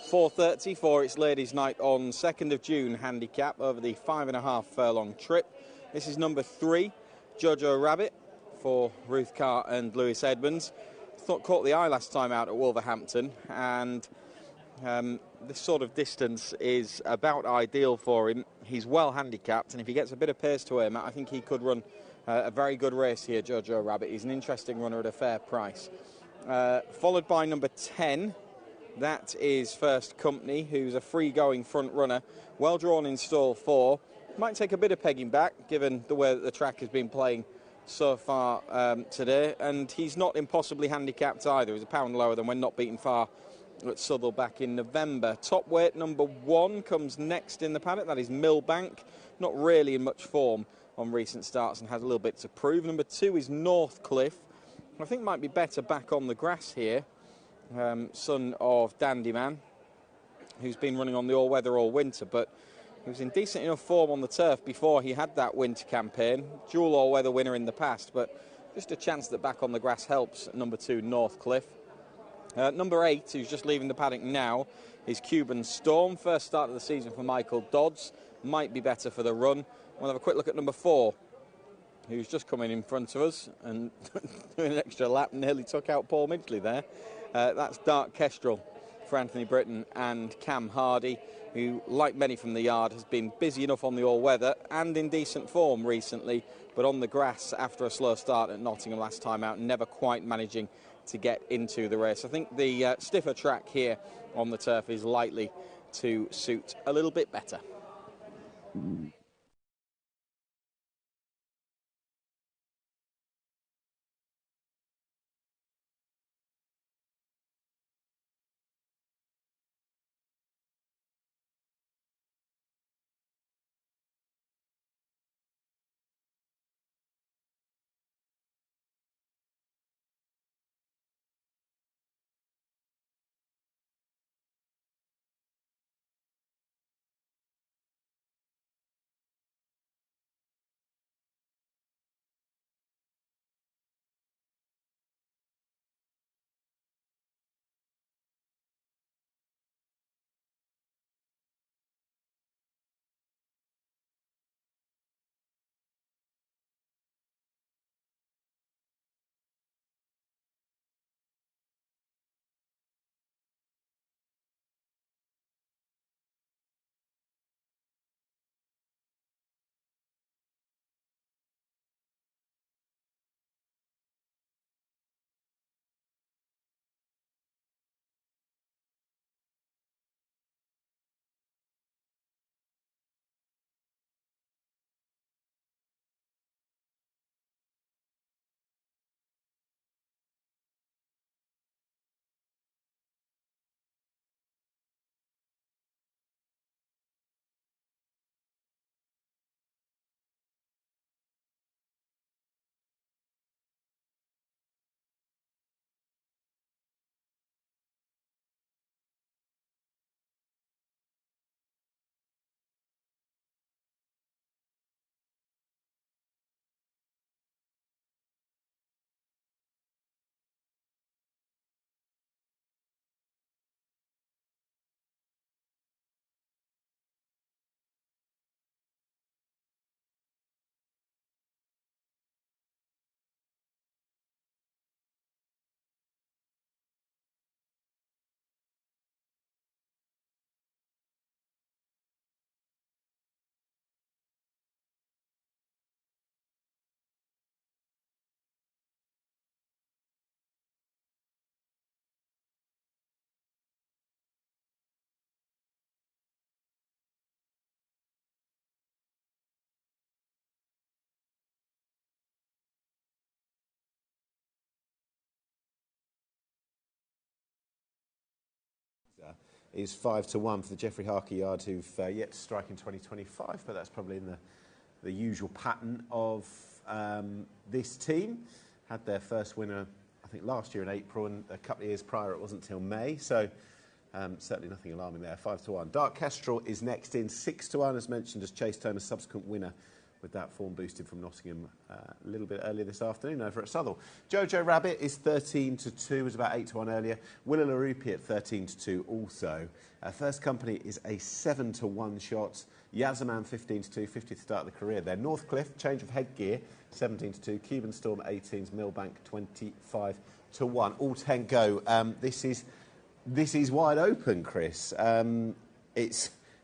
4:30 for its ladies' night on 2nd of June handicap over the 5.5 furlong trip. This is number 3, Jojo Rabbit, for Ruth Carr and Lewis Edmonds. Caught the eye last time out at Wolverhampton, and this sort of distance is about ideal for him. He's well handicapped, and if he gets a bit of pace to him, I think he could run a very good race here, Jojo Rabbit. He's an interesting runner at a fair price. Followed by number 10, that is First Company, who's a free-going front runner, well drawn in stall 4. Might take a bit of pegging back, given the way that the track has been playing so far today, and he's not impossibly handicapped either. He's a pound lower than when not beaten far at Southwell back in November. Top weight number 1 comes next in the paddock. That is Millbank, not really in much form on recent starts and has a little bit to prove. Number 2 is Northcliffe, I think might be better back on the grass here. Son of Dandy Man, who's been running on the all-weather all winter, but he was in decent enough form on the turf before he had that winter campaign. Dual all-weather winner in the past, but just a chance that back on the grass helps. Number 2, Northcliffe. Number 8, who's just leaving the paddock now, is Cuban Storm. First start of the season for Michael Dodds. Might be better for the run. We'll have a quick look at number 4, who's just coming in front of us and doing an extra lap, nearly took out Paul Midgley there. That's Dark Kestrel for Anthony Britton and Cam Hardy, who, like many from the yard, has been busy enough on the all-weather and in decent form recently, but on the grass after a slow start at Nottingham last time out, never quite managing to get into the race. I think the stiffer track here on the turf is likely to suit a little bit better. Is 5-1 for the Geoffrey Harker yard, who've yet to strike in 2025, but that's probably in the usual pattern of this team. Had their first winner, I think, last year in April, and a couple of years prior it wasn't till May, so certainly nothing alarming there. 5-1. Dark Kestrel is next in 6-1, as mentioned, as Chase Turner's subsequent winner with that form boosted from Nottingham a little bit earlier this afternoon over at Southall. Jojo Rabbit is 13-2, was about 8-1 earlier. Willa Larupi at 13-2 also. First Company is a 7-1 shot. Yazaman 15-2, 50th start of the career there. Northcliffe, change of headgear, 17-2. Cuban Storm 18s, Millbank 25-1. All 10 go. This is wide open, Chris.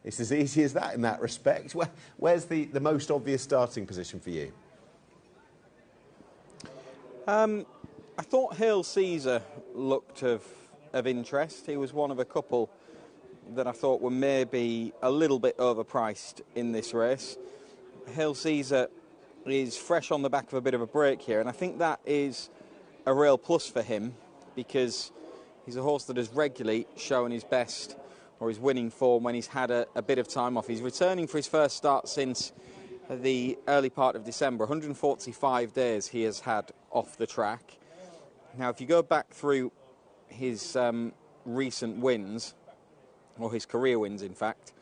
It's as easy as that in that respect. Where's the most obvious starting position for you? I thought Hail Caesar looked of interest. He was one of a couple that I thought were maybe a little bit overpriced in this race. Hail Caesar is fresh on the back of a bit of a break here, and I think that is a real plus for him because he's a horse that has regularly shown his best or his winning form when he's had a bit of time off. He's returning for his first start since the early part of December. 145 days he has had off the track. Now, if you go back through his recent wins, or his career wins, in fact,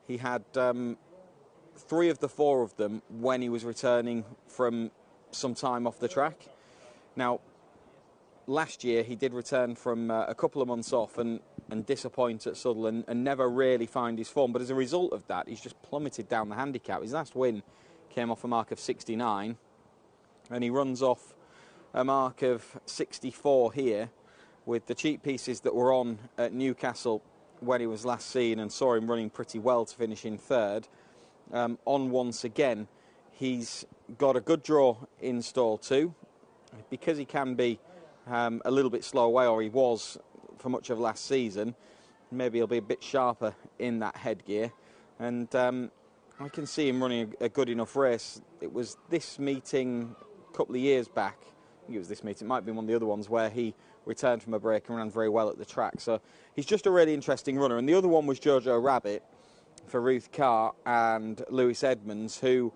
he had 3 of the 4 of them when he was returning from some time off the track. Now, last year he did return from a couple of months off and disappoint at Sutherland and never really find his form. But as a result of that, he's just plummeted down the handicap. His last win came off a mark of 69, and he runs off a mark of 64 here with the cheap pieces that were on at Newcastle when he was last seen and saw him running pretty well to finish in third. On once again, he's got a good draw in stall 2. Because he can be a little bit slow away, or he was for much of last season, maybe he'll be a bit sharper in that headgear, and I can see him running a good enough race. It was this meeting a couple of years back, I think it was this meeting, it might have been one of the other ones, where he returned from a break and ran very well at the track. So he's just a really interesting runner. And the other one was Jojo Rabbit for Ruth Carr and Lewis Edmonds, who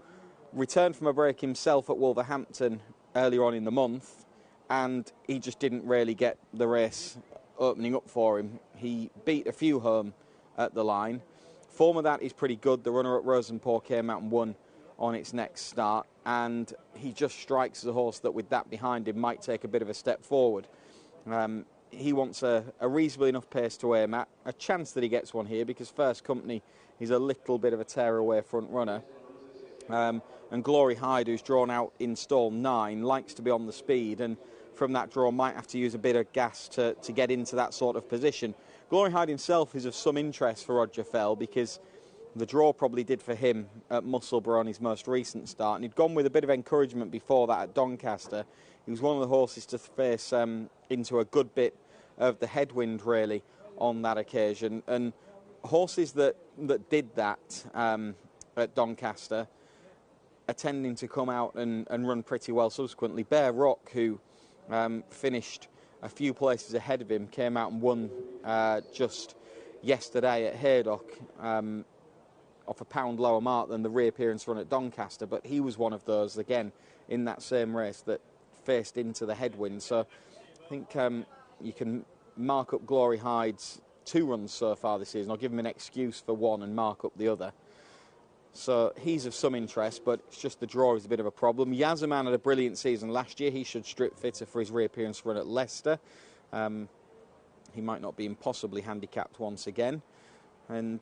returned from a break himself at Wolverhampton earlier on in the month, and he just didn't really get the race opening up for him. He beat a few home at the line. Form of that is pretty good. The runner at Rosenport came out and won on its next start, and he just strikes as a horse that with that behind him might take a bit of a step forward. He wants a reasonably enough pace to aim at. A chance that he gets one here because First Company is a little bit of a tear-away front runner. And Glory Hyde, who's drawn out in stall 9, likes to be on the speed, and from that draw might have to use a bit of gas to get into that sort of position. Glory Hyde himself is of some interest for Roger Fell because the draw probably did for him at Musselburgh on his most recent start, and he'd gone with a bit of encouragement before that at Doncaster. He was one of the horses to face into a good bit of the headwind, really, on that occasion. And horses that did that at Doncaster are tending to come out and run pretty well subsequently. Bear Rock, who finished a few places ahead of him, came out and won just yesterday at Haydock off a pound lower mark than the reappearance run at Doncaster, but he was one of those, again, in that same race that faced into the headwind. So I think you can mark up Glory Hyde's 2 runs so far this season. I'll give him an excuse for one and mark up the other. So he's of some interest, but it's just the draw is a bit of a problem. Yazaman had a brilliant season last year. He should strip fitter for his reappearance run at Leicester. He might not be impossibly handicapped once again. And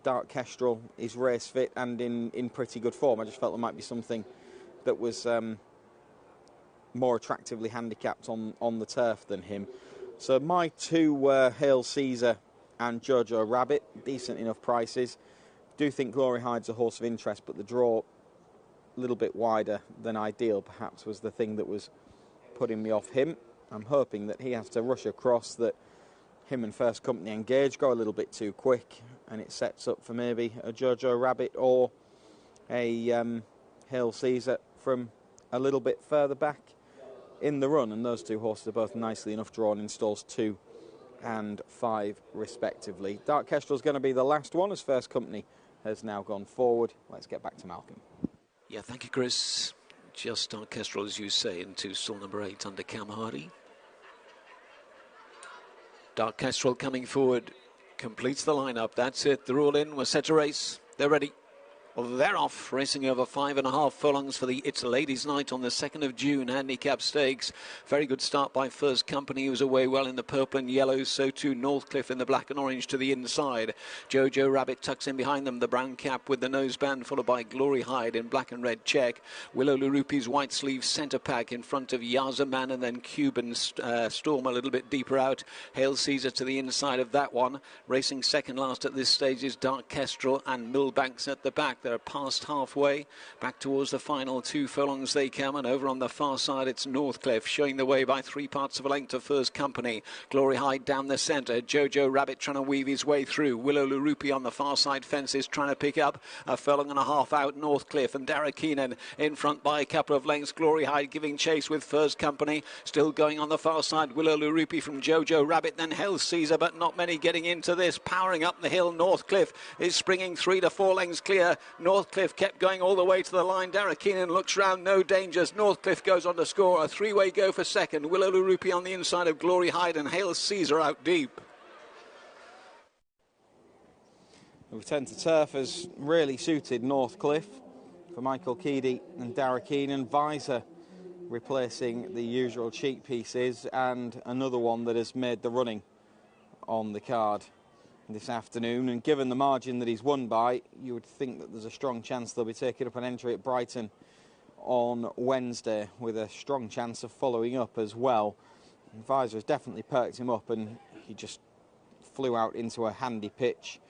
Dark Kestrel is race fit and in pretty good form. I just felt there might be something that was more attractively handicapped on the turf than him. So my 2 were Hail Caesar and Jojo Rabbit, decent enough prices. Do think Glory Hyde's a horse of interest, but the draw a little bit wider than ideal perhaps was the thing that was putting me off him. I'm hoping that he has to rush across, that him and First Company engage, go a little bit too quick, and it sets up for maybe a Jojo Rabbit or a Hail Caesar from a little bit further back in the run. And those 2 horses are both nicely enough drawn in stalls 2 and 5 respectively. Dark Kestrel's going to be the last one as First Company has now gone forward. Let's get back to Malcolm. Yeah, thank you, Chris. Just Dark Kestrel, as you say, into stall number 8 under Cam Hardy. Dark Kestrel coming forward, completes the lineup. That's it. They're all in. We're set to race. They're ready. Well, they're off, racing over 5.5 furlongs for the It's Ladies' Night on the 2nd of June handicap stakes. Very good start by First Company, who's away well in the purple and yellow. So too Northcliffe in the black and orange to the inside. Jojo Rabbit tucks in behind them, the brown cap with the noseband, followed by Glory Hyde in black and red check. Willow Lurupi's white sleeve centre pack in front of Yaza Man, and then Cuban Storm a little bit deeper out. Hail Caesar to the inside of that one. Racing second last at this stage is Dark Kestrel and Millbanks at the back. They're past halfway, back towards the final 2 furlongs they come, and over on the far side it's Northcliffe showing the way by 3 parts of a length to First Company. Glory Hyde down the centre, Jojo Rabbit trying to weave his way through. Willow Lurupi on the far side fences trying to pick up a furlong and a half out Northcliffe, and Dara Keenan in front by a couple of lengths. Glory Hyde giving chase with First Company, still going on the far side. Willow Lurupi from Jojo Rabbit, then Hail Caesar, but not many getting into this. Powering up the hill, Northcliffe is springing 3 to 4 lengths clear. Northcliffe kept going all the way to the line. Dara Keenan looks round, no dangers. Northcliffe goes on to score. A 3-way go for second. Willow Lurupi on the inside of Glory Hyde, and Hail Caesar out deep. The return to turf has really suited Northcliffe for Michael Keedy and Dara Keenan. Visor replacing the usual cheek pieces, and another one that has made the running on the card this afternoon. And given the margin that he's won by, you would think that there's a strong chance they'll be taking up an entry at Brighton on Wednesday, with a strong chance of following up as well. And Visor has definitely perked him up, and he just flew out into a handy pitch